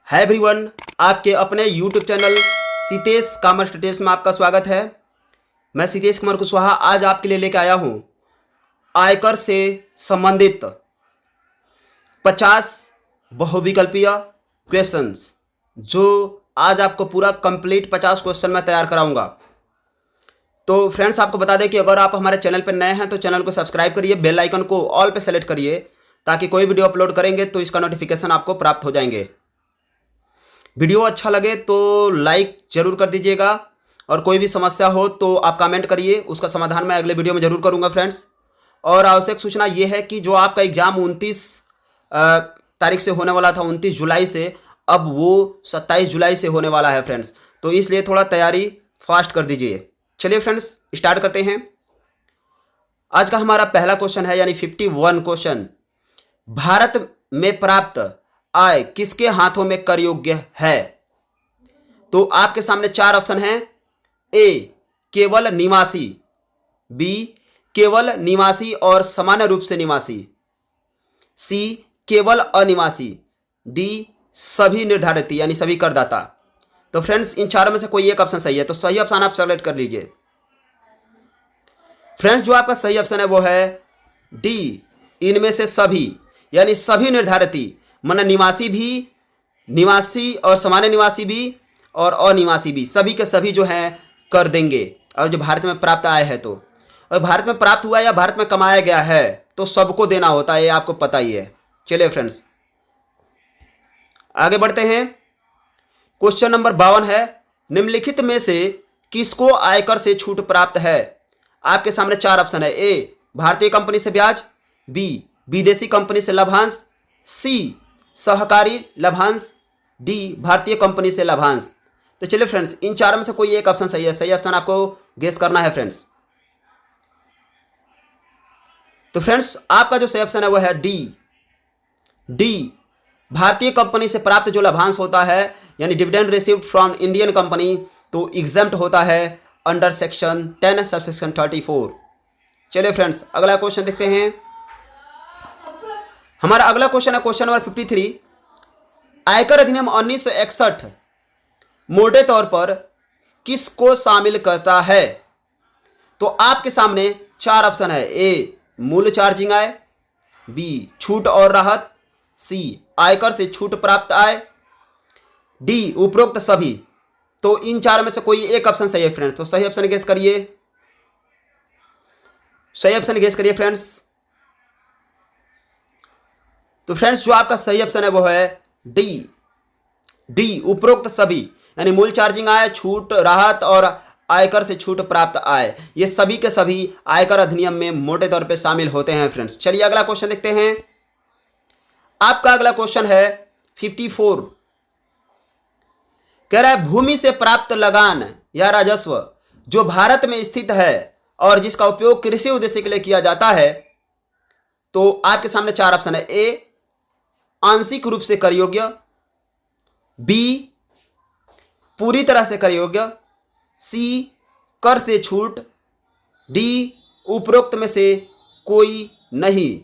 है एवरीवन, आपके अपने YouTube channel Sitesh commerce details में आपका स्वागत है। मैं सीतेश कुमार कुशवाहा आज आपके लिए लेकर आया हूँ आयकर से संबंधित 50 बहुविकल्पीय क्वेश्चंस, जो आज आपको पूरा कंप्लीट 50 क्वेश्चन मैं तैयार कराऊंगा। तो फ्रेंड्स, आपको बता दें कि अगर आप हमारे चैनल पर नए हैं तो चैनल को सब्सक्राइब करिए, बेल आइकन को ऑल पे सेलेक्ट करिए, ताकि कोई वीडियो अपलोड करेंगे तो इसका नोटिफिकेशन आपको प्राप्त हो जाएंगे। वीडियो अच्छा लगे तो लाइक जरूर कर दीजिएगा, और कोई भी समस्या हो तो आप कमेंट करिए, उसका समाधान मैं अगले वीडियो में जरूर करूंगा फ्रेंड्स। और आवश्यक सूचना ये है कि जो आपका एग्जाम 29 तारीख से होने वाला था, 29 जुलाई से, अब वो 27 जुलाई से होने वाला है फ्रेंड्स। तो इसलिए थोड़ा तैयारी फास्ट कर दीजिए। चलिए फ्रेंड्स, स्टार्ट करते हैं। आज का हमारा पहला क्वेश्चन है, यानी 51 क्वेश्चन। भारत में प्राप्त आय किसके हाथों में कर योग्य है? तो आपके सामने 4 ऑप्शन हैं। ए, केवल निवासी। बी, केवल निवासी और सामान्य रूप से निवासी। सी, केवल अनिवासी। डी, सभी निर्धारित यानी सभी करदाता। तो फ्रेंड्स, इन चारों में से कोई एक ऑप्शन सही है, तो सही ऑप्शन आप सेलेक्ट कर लीजिए। फ्रेंड्स, जो आपका सही ऑप्शन है वो है डी, इनमें से सभी, यानी सभी निर्धारित, माना निवासी भी, निवासी और सामान्य निवासी भी और अनिवासी भी, सभी के सभी जो हैं कर देंगे। और जो भारत में प्राप्त आय है, तो और भारत में प्राप्त हुआ या भारत में कमाया गया है तो सबको देना होता है, ये आपको पता ही है। चलिए फ्रेंड्स, आगे बढ़ते हैं। क्वेश्चन नंबर 52 है, निम्नलिखित में से किसको आयकर से छूट प्राप्त है? आपके सामने 4 ऑप्शन है। ए, भारतीय कंपनी से ब्याज। बी, विदेशी कंपनी से लाभांश। सी, सहकारी लाभांश। डी, भारतीय कंपनी से लाभांश। तो चलिए फ्रेंड्स, इन चारों में से कोई एक ऑप्शन सही है। सही ऑप्शन आपको गेस करना है फ्रेंड्स। तो फ्रेंड्स, आपका जो सही ऑप्शन है वो है डी। डी, भारतीय कंपनी से प्राप्त जो लाभांश होता है, यानी dividend received from Indian company, तो एग्जेम्प्ट होता है अंडर सेक्शन 10 सबसेक्शन 34। चलिए फ्रेंड्स, अगला क्वेश्चन देखते हैं। हमारा अगला क्वेश्चन है क्वेश्चन नंबर 53। आयकर अधिनियम 1961 मोटे तौर पर किसको शामिल करता है? तो आपके सामने 4 ऑप्शन है। ए, मूल चार्जिंग आय। बी, छूट और राहत। सी, आयकर से छूट प्राप्त आय। डी, उपरोक्त सभी। तो इन 4 में से कोई एक ऑप्शन सही है फ्रेंड्स। तो सही ऑप्शन गेस करिए। सही ऑप्शन गेस करिए फ्रेंड्स। तो फ्रेंड्स, जो आपका सही ऑप्शन है वो है डी। डी, उपरोक्त सभी, यानी मूल चार्जिंग आय, छूट, राहत और आयकर से छूट प्राप्त आय, ये सभी के सभी आयकर अधिनियम में मोटे तौर पे शामिल होते हैं फ्रेंड्स। चलिए अगला क्वेश्चन देखते हैं। आपका अगला क्वेश्चन है 54। कह रहा है, भूमि से प्राप्त लगान या राजस्व जो भारत में स्थित है और जिसका उपयोग कृषि उद्देश्य के लिए किया जाता है, तो आपके सामने 4 ऑप्शन है। ए, आंशिक रूप से कर योग्य। बी, पूरी तरह से कर योग्य। सी, कर से छूट। डी, उपरोक्त में से कोई नहीं।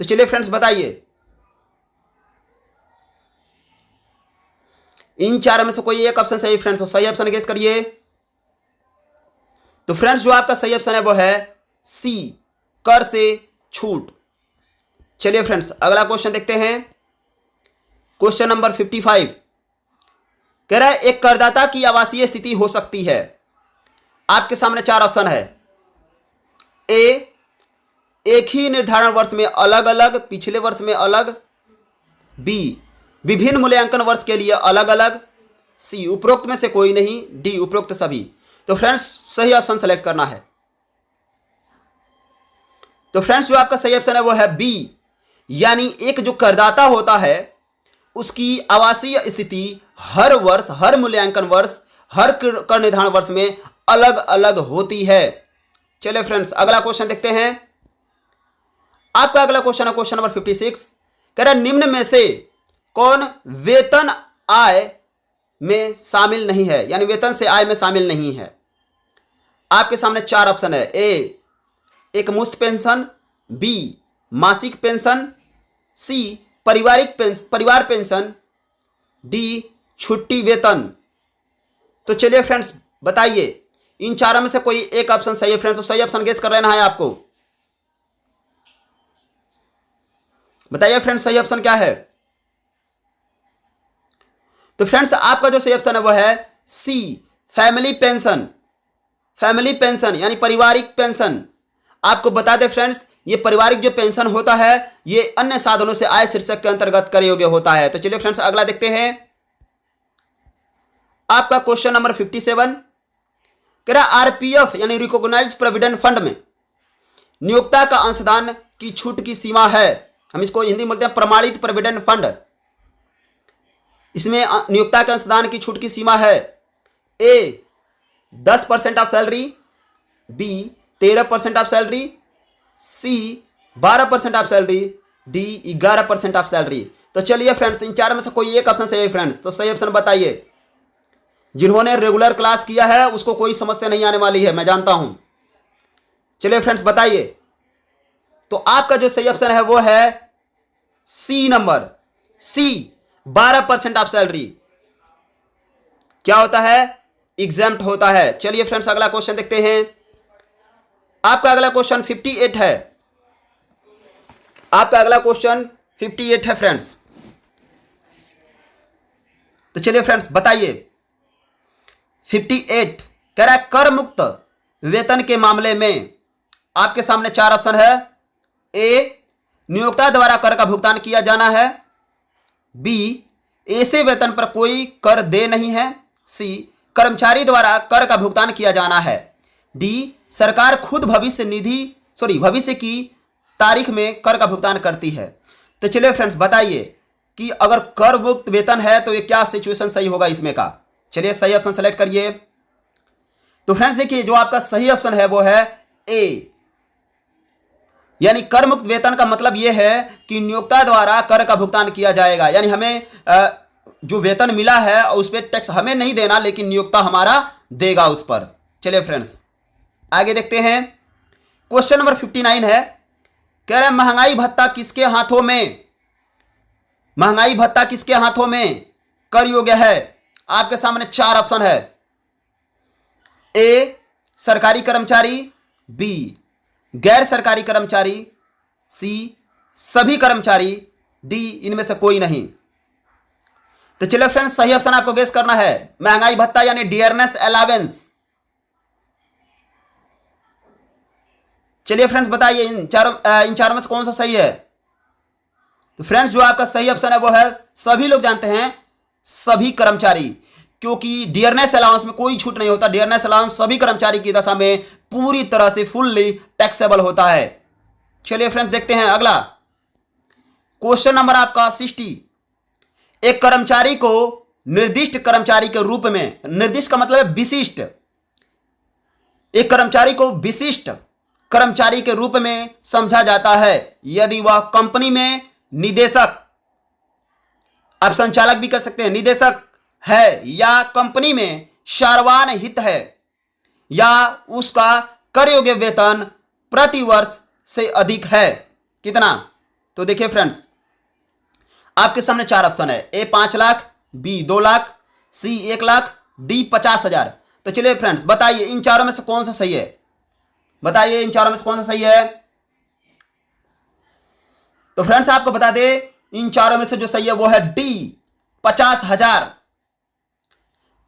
तो चलिए फ्रेंड्स, बताइए इन 4 में से कोई एक ऑप्शन सही फ्रेंड्स। तो सही ऑप्शन गेस करिए। तो फ्रेंड्स, जो आपका सही ऑप्शन है वो है सी, कर से छूट। चलिए फ्रेंड्स, अगला क्वेश्चन देखते हैं। क्वेश्चन नंबर 55 कह रहा है, एक करदाता की आवासीय स्थिति हो सकती है। आपके सामने 4 ऑप्शन है। ए, एक ही निर्धारण वर्ष में अलग अलग, पिछले वर्ष में अलग। बी, विभिन्न मूल्यांकन वर्ष के लिए अलग अलग। सी, उपरोक्त में से कोई नहीं। डी, उपरोक्त सभी। तो फ्रेंड्स, सही ऑप्शन सेलेक्ट करना है। तो फ्रेंड्स, जो आपका सही ऑप्शन है वो है बी, यानी एक जो करदाता होता है उसकी आवासीय स्थिति हर वर्ष, हर मूल्यांकन वर्ष, हर कर निर्धारण वर्ष में अलग अलग होती है। चलिए फ्रेंड्स, अगला क्वेश्चन देखते हैं। आपका अगला क्वेश्चन है क्वेश्चन नंबर 56। कह रहा है, निम्न में से कौन वेतन आय में शामिल नहीं है, यानी वेतन से आय में शामिल नहीं है? आपके सामने 4 ऑप्शन है। ए, एक मुश्त पेंशन। बी, मासिक पेंशन। सी, परिवार पेंशन। डी छुट्टी वेतन। तो चलिए फ्रेंड्स बताइए, इन चारों में से कोई एक ऑप्शन सही है फ्रेंड्स, तो सही ऑप्शन गेस कर लेना है आपको। बताइए फ्रेंड्स सही ऑप्शन क्या है। तो फ्रेंड्स आपका जो सही ऑप्शन है वो है सी, फैमिली पेंशन। फैमिली पेंशन यानी पारिवारिक पेंशन। आपको बता दें फ्रेंड्स, ये पारिवारिक जो पेंशन होता है ये अन्य साधनों से आय शीर्षक के अंतर्गत कर योग्य होता है। तो चलिए फ्रेंड्स अगला देखते हैं। आपका क्वेश्चन नंबर 57 कह रहा आरपीएफ यानी रिकॉग्नाइज्ड प्रोविडेंट फंड में नियोक्ता का अंशदान की छूट की सीमा है, हम इसको हिंदी में बोलते हैं प्रमाणित प्रोविडेंट फंड। इसमें नियोक्ता के अंशदान की छूट की सीमा है A 10% of salary, B 13% of salary, C 12% of salary, D 11% of salary. तो चलिए फ्रेंड्स इन चार में से कोई एक ऑप्शन सही है फ्रेंड्स, तो सही ऑप्शन बताइए। जिन्होंने रेगुलर क्लास किया है उसको कोई समस्या नहीं आने वाली है, मैं जानता हूं। चलिए फ्रेंड्स बताइए। तो आपका जो सही ऑप्शन है वो है C number, C 12% of salary क्या होता है, एग्जेम्प्ट होता है। चलिए फ्रेंड्स अगला क्वेश्चन देखते हैं। आपका अगला क्वेश्चन 58 है। आपका अगला क्वेश्चन 58 है फ्रेंड्स। तो चलिए फ्रेंड्स बताइए। 58 कह रहा है कर मुक्त वेतन के मामले में आपके सामने चार ऑप्शन है। ए नियोक्ता द्वारा कर का भुगतान किया जाना है, बी ऐसे वेतन पर कोई कर दे नहीं है, सी कर्मचारी द्वारा कर का भुगतान किया जाना है, डी सरकार खुद भविष्य की तारीख में कर का भुगतान करती है। तो चलिए फ्रेंड्स बताइए कि अगर कर मुक्त वेतन है तो ये क्या सिचुएशन सही होगा इसमें का। चलिए सही ऑप्शन सेलेक्ट करिए। तो फ्रेंड्स देखिए जो आपका सही ऑप्शन है वो है ए, यानी कर मुक्त वेतन का मतलब यह है कि नियोक्ता द्वारा कर का भुगतान किया जाएगा, यानी हमें जो वेतन मिला है उस पर टैक्स हमें नहीं देना लेकिन नियोक्ता हमारा देगा उस पर। चलिए फ्रेंड्स आगे देखते हैं। क्वेश्चन नंबर 59 है। कह रहा है महंगाई भत्ता किसके हाथों में, महंगाई भत्ता किसके हाथों में कर योग्य है। आपके सामने चार ऑप्शन है। ए सरकारी कर्मचारी, बी गैर सरकारी कर्मचारी, सी सभी कर्मचारी, डी इनमें से कोई नहीं। तो चलिए फ्रेंड्स सही ऑप्शन आपको गेस करना है। महंगाई भत्ता यानी डियरनेस अलावेंस। चलिए फ्रेंड्स बताइए इन चारों में से कौन सा सही है। तो फ्रेंड्स जो आपका सही ऑप्शन है वो है, सभी लोग जानते हैं सभी कर्मचारी, क्योंकि डियरनेस अलाउंस में कोई छूट नहीं होता। डियरनेस अलाउंस सभी कर्मचारी की दशा में पूरी तरह से फुल्ली टैक्सेबल होता है। चलिए फ्रेंड्स देखते हैं अगला क्वेश्चन नंबर आपका 60। एक कर्मचारी को निर्दिष्ट कर्मचारी के रूप में, निर्दिष्ट का मतलब है विशिष्ट, एक कर्मचारी को विशिष्ट कर्मचारी के रूप में समझा जाता है यदि वह कंपनी में निदेशक, आप संचालक भी कर सकते हैं, निदेशक है या कंपनी में सर्वान हित है या उसका कर योग्य वेतन प्रति वर्ष से अधिक है। कितना। तो देखिए फ्रेंड्स आपके सामने चार ऑप्शन है। ए 5 लाख, बी 2 लाख, सी 1 लाख, डी 50,000। तो चलिए फ्रेंड्स बताइए इन चारों में से कौन सा सही है। बताइए इन चारों में से कौन सा सही है। तो फ्रेंड्स आपको बता दे इन चारों में से जो सही है वो है डी 50,000।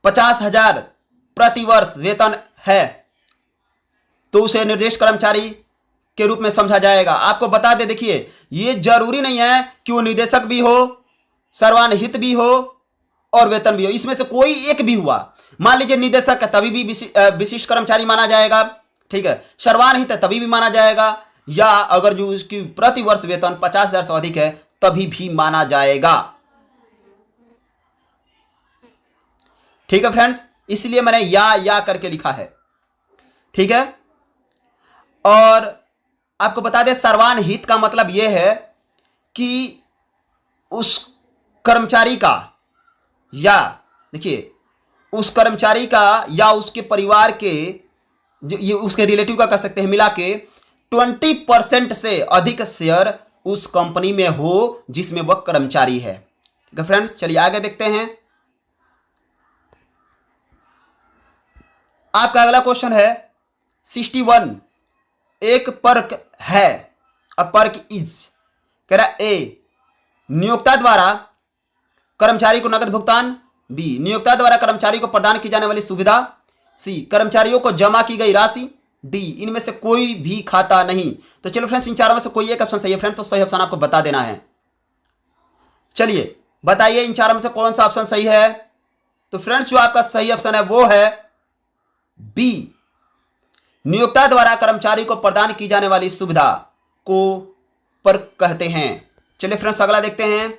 50,000 प्रति वर्ष वेतन है तो उसे निर्दिष्ट कर्मचारी के रूप में समझा जाएगा। आपको बता दे देखिए ये जरूरी नहीं है कि वो निदेशक भी हो, सर्वानहित भी हो और वेतन भी हो, इसमें से कोई एक भी हुआ। मान लीजिए निदेशक है तभी भी विशिष्ट कर्मचारी माना जाएगा, ठीक है, सर्वानहित है तभी भी माना जाएगा, या अगर जो उसकी प्रति वर्ष वेतन 50,000 से अधिक है तभी भी माना जाएगा। ठीक है फ्रेंड्स, इसलिए मैंने या करके लिखा है, ठीक है। और आपको बता दें सर्वान हित का मतलब यह है कि उस कर्मचारी का, या देखिए उस कर्मचारी का या उसके परिवार के, जो ये उसके रिलेटिव का कह सकते हैं, मिला के 20% से अधिक शेयर उस कंपनी में हो जिसमें वह कर्मचारी है। ठीक है फ्रेंड्स, चलिए आगे देखते हैं। आपका अगला क्वेश्चन है 61। एक पर्क है, अ पर्क इज, कह रहा ए नियोक्ता द्वारा कर्मचारी को नकद भुगतान, बी नियोक्ता द्वारा कर्मचारी को प्रदान की जाने वाली सुविधा, सी कर्मचारियों को जमा की गई राशि, डी इनमें से कोई भी खाता नहीं। तो चलो फ्रेंड्स, इन चारों में से कोई एक ऑप्शन सही है फ्रेंड्स, तो सही ऑप्शन आपको बता देना है। चलिए बताइए इन चारों में से कौन सा ऑप्शन सही है। तो फ्रेंड्स जो आपका सही ऑप्शन है वो है बी, नियोक्ता द्वारा कर्मचारी को प्रदान की जाने वाली सुविधा को पर्क कहते हैं। चलिए फ्रेंड्स अगला देखते हैं।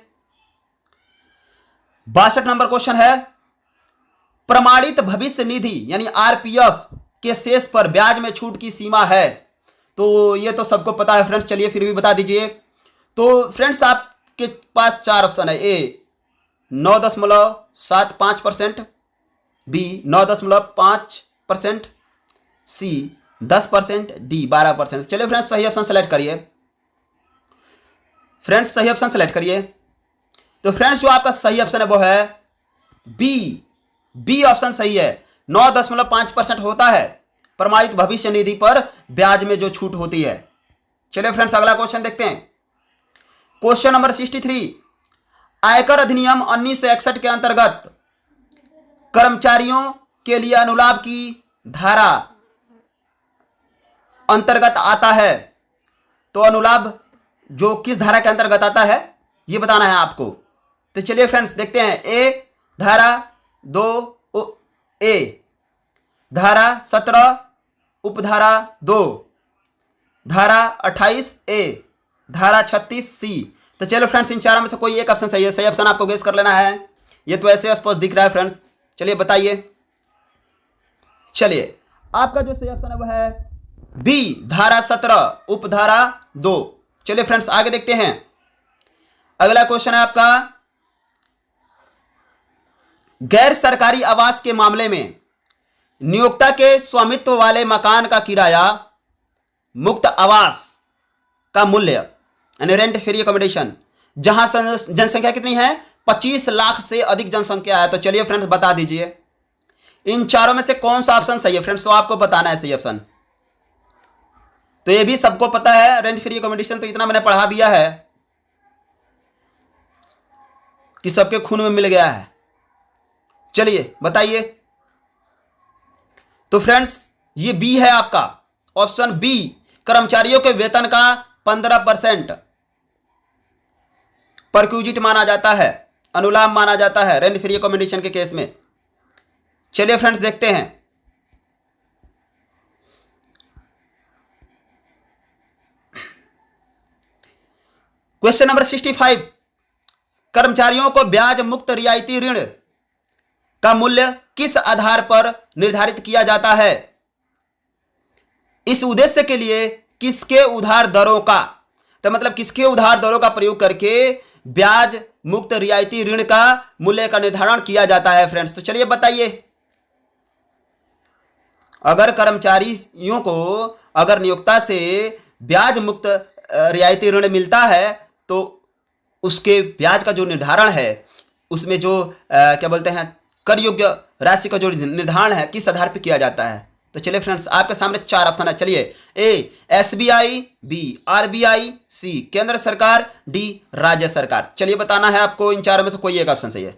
62 नंबर क्वेश्चन है, प्रमाणित भविष्य निधि यानी आरपीएफ के शेष पर ब्याज में छूट की सीमा है। तो ये तो सबको पता है फ्रेंड्स, चलिए फिर भी बता दीजिए। तो फ्रेंड्स आपके पास चार ऑप्शन है, ए 9.75%, बी 9.5%, सी 10%, डी 12%। चलिए फ्रेंड्स सही ऑप्शन सेलेक्ट करिए। फ्रेंड्स सही ऑप्शन सेलेक्ट करिए। तो फ्रेंड्स जो आपका सही ऑप्शन है वो है बी, बी ऑप्शन सही है। 9.5% होता है प्रमाणित भविष्य निधि पर ब्याज में जो छूट होती है। चलिए फ्रेंड्स अगला क्वेश्चन देखते हैं। क्वेश्चन नंबर 63, आयकर अधिनियम 1961 के अंतर्गत कर्मचारियों के लिए अनुलाभ की धारा अंतर्गत आता है। तो अनुलाभ जो किस धारा के अंतर्गत आता है ये बताना है आपको। तो चलिए फ्रेंड्स देखते हैं। ए धारा 2 ए, धारा 17 उपधारा 2, धारा 28 ए, धारा 36 सी। तो चलो फ्रेंड्स इन चारों में से कोई एक ऑप्शन सही है। सही ऑप्शन आपको गेस कर लेना है। ये तो ऐसे स्पष्ट दिख रहा है फ्रेंड्स, चलिए बताइए। चलिए आपका जो सही ऑप्शन है वो है बी, धारा 17 उपधारा 2। चलिए फ्रेंड्स आगे देखते हैं। अगला क्वेश्चन है आपका, गैर सरकारी आवास के मामले में नियोक्ता के स्वामित्व वाले मकान का किराया मुक्त आवास का मूल्य यानी रेंट फ्री अकोमोडेशन, जहां जनसंख्या कितनी है 25 लाख से अधिक जनसंख्या है। तो चलिए फ्रेंड्स बता दीजिए इन चारों में से कौन सा ऑप्शन सही है फ्रेंड्स, तो आपको बताना है सही ऑप्शन। तो ये भी सबको पता है, रेंट फ्री अकोमोडेशन तो इतना मैंने पढ़ा दिया है कि सबके खून में मिल गया है। चलिए बताइए। तो फ्रेंड्स ये बी है आपका ऑप्शन बी, कर्मचारियों के वेतन का 15% परक्यूजिट माना जाता है, अनुलाभ माना जाता है रेंट फ्री अकोमोडेशन के केस में। चलिए फ्रेंड्स देखते हैं। क्वेश्चन नंबर 65, कर्मचारियों को ब्याज मुक्त रियायती ऋण का मूल्य किस आधार पर निर्धारित किया जाता है। इस उद्देश्य के लिए किसके उधार दरों का, तो मतलब किसके उधार दरों का प्रयोग करके ब्याज मुक्त रियायती ऋण का मूल्य का निर्धारण किया जाता है फ्रेंड्स। तो चलिए बताइए। अगर कर्मचारियों को अगर नियोक्ता से ब्याज मुक्त रियायती ऋण मिलता है तो उसके ब्याज का जो निर्धारण है उसमें जो क्या बोलते हैं कर योग्य राशि का जो निर्धारण है किस आधार पर किया जाता है। तो चलिए फ्रेंड्स आपके सामने चार ऑप्शन है। चलिए ए एसबीआई, बी आरबीआई, सी केंद्र सरकार, डी राज्य सरकार। चलिए बताना है आपको इन चारों में से कोई एक ऑप्शन सही है।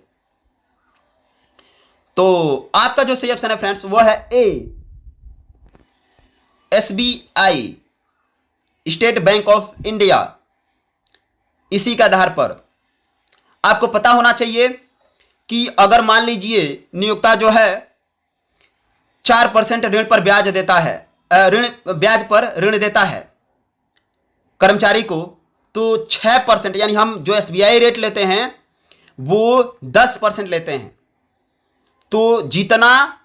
तो आपका जो सही ऑप्शन है फ्रेंड्स वो है A SBI, State Bank of India. इसी के आधार पर आपको पता होना चाहिए कि अगर मान लीजिए नियोक्ता जो है 4% ऋण पर ब्याज देता है, ब्याज पर ऋण देता है कर्मचारी को, तो 6% यानी हम जो एसबीआई रेट लेते हैं वो 10% लेते हैं। तो जितना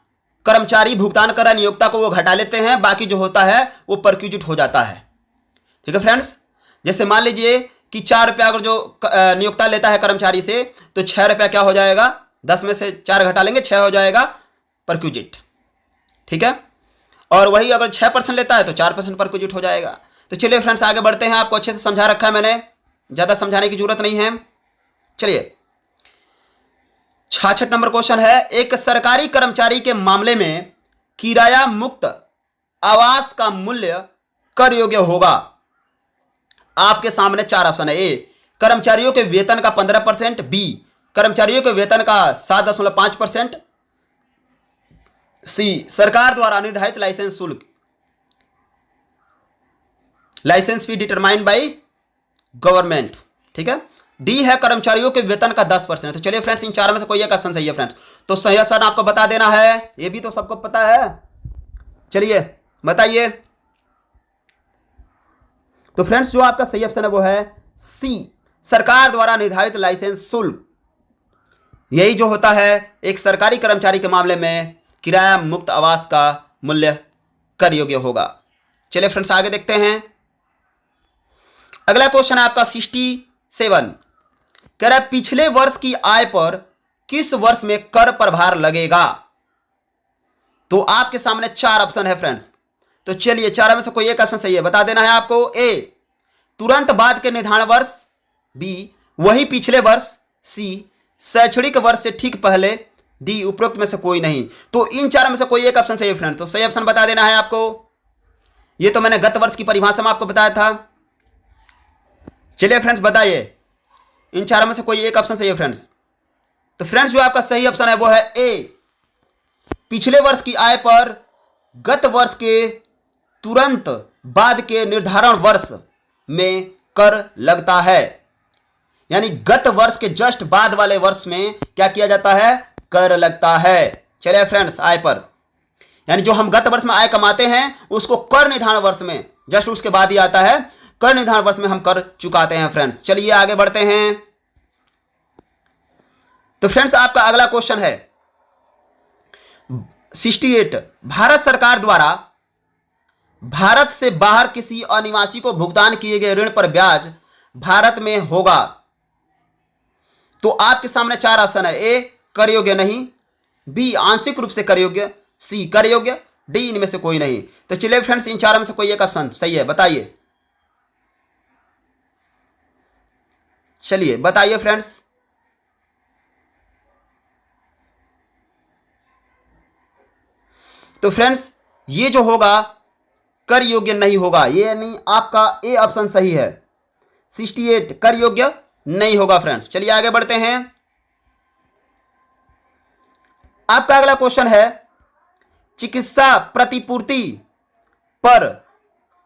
कर्मचारी भुगतान कर रहा है नियोक्ता को वो घटा लेते हैं, बाकी जो होता है वो परक्यूजिट हो जाता है। ठीक है फ्रेंड्स, जैसे मान लीजिए कि 4 रुपया अगर जो नियोक्ता लेता है कर्मचारी से तो 6 रुपया क्या हो जाएगा, 10 में से 4 घटा लेंगे 6 हो जाएगा परक्यूजिट। ठीक है, और वही अगर 6% लेता है तो 4% परक्यूजिट हो जाएगा। तो चलिए फ्रेंड्स आगे बढ़ते हैं। आपको अच्छे से समझा रखा है मैंने, ज़्यादा समझाने की जरूरत नहीं है। चलिए 66 नंबर क्वेश्चन है, एक सरकारी कर्मचारी के मामले में किराया मुक्त आवास का मूल्य कर योग्य होगा। आपके सामने चार ऑप्शन है। ए, कर्मचारियों के वेतन का 15%, बी, कर्मचारियों के वेतन का 7.5%, सी, सरकार द्वारा निर्धारित लाइसेंस शुल्क, licence fee determined by government. ठीक है, डी है कर्मचारियों के वेतन का 10%। तो चलिए फ्रेंड्स, इन चार में से कोई एक ऑप्शन सही है फ्रेंड्स। तो सही ऑप्शन आपको बता देना है, ये भी तो सबको पता है। चलिए बताइए। तो फ्रेंड्स, जो आपका सही ऑप्शन है वो है सी, सरकार द्वारा निर्धारित लाइसेंस शुल्क। यही जो होता है एक सरकारी कर्मचारी के मामले में किराया मुक्त आवास का मूल्य कर योग्य होगा। चलिए फ्रेंड्स, आगे देखते हैं। अगला क्वेश्चन है आपका 67, कह रहा है पिछले वर्ष की आय पर किस वर्ष में कर प्रभार लगेगा। तो आपके सामने चार ऑप्शन है फ्रेंड्स। तो चलिए, चारों में से कोई एक ऑप्शन सही है, बता देना है आपको। ए, तुरंत बाद के निर्धारण वर्ष, बी, वही पिछले वर्ष, सी, शैक्षणिक वर्ष से ठीक पहले, डी, उपरोक्त में से कोई नहीं। तो इन चारों में से कोई एक ऑप्शन सही है फ्रेंड। तो सही ऑप्शन बता देना है आपको। ये तो मैंने गत वर्ष की परिभाषा में आपको बताया था। चलिए फ्रेंड्स बताइए, इन चारों में से कोई एक ऑप्शन सही है फ्रेंड्स। तो फ्रेंड्स, जो आपका सही ऑप्शन है वो है ए, पिछले वर्ष की आय पर गत वर्ष के तुरंत बाद के निर्धारण वर्ष में कर लगता है। यानी गत वर्ष के जस्ट बाद वाले वर्ष में क्या किया जाता है, कर लगता है। चलिए फ्रेंड्स, आय पर यानी जो हम गत वर्ष में आय कमाते हैं उसको कर निर्धारण वर्ष में जस्ट उसके बाद ही आता है, कर निर्धारण वर्ष में हम कर चुकाते हैं फ्रेंड्स। चलिए आगे बढ़ते हैं। तो फ्रेंड्स, आपका अगला क्वेश्चन है 68, भारत सरकार द्वारा भारत से बाहर किसी अनिवासी को भुगतान किए गए ऋण पर ब्याज भारत में होगा। तो आपके सामने चार ऑप्शन है। ए, कर योग्य नहीं, बी, आंशिक रूप से कर योग्य, सी, कर योग्य, डी, इनमें से कोई नहीं। तो चलिए फ्रेंड्स, इन चारों में से कोई एक ऑप्शन सही है, बताइए। चलिए बताइए फ्रेंड्स। तो फ्रेंड्स, ये जो होगा कर योग्य नहीं होगा, ये यानी आपका ए ऑप्शन सही है। 68 कर योग्य नहीं होगा फ्रेंड्स। चलिए आगे बढ़ते हैं। आपका अगला क्वेश्चन है चिकित्सा प्रतिपूर्ति पर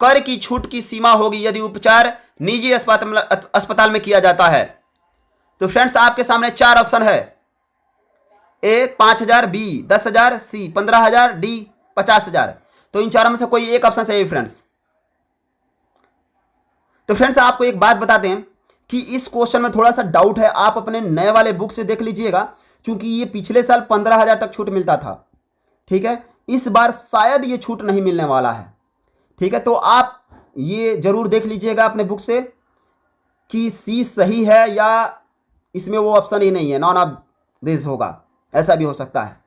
कर की छूट की सीमा होगी यदि उपचार निजी अस्पताल में किया जाता है। तो फ्रेंड्स, आपके सामने चार ऑप्शन है। ए 5,000, बी 10,000, सी 15,000, डी 50,000। तो इन चारों में से कोई एक ऑप्शन सही है फ्रेंड्स। तो फ्रेंड्स, आपको एक बात बताते हैं कि इस क्वेश्चन में थोड़ा सा डाउट है, आप अपने नए वाले बुक से देख लीजिएगा, क्योंकि ये पिछले साल 15,000 तक छूट मिलता था। ठीक है, इस बार शायद ये छूट नहीं मिलने वाला है। ठीक है, तो आप ये जरूर देख लीजिएगा अपने बुक से कि सी सही है या इसमें वो ऑप्शन ही नहीं है, नॉन ऑफ दिस होगा, ऐसा भी हो सकता है।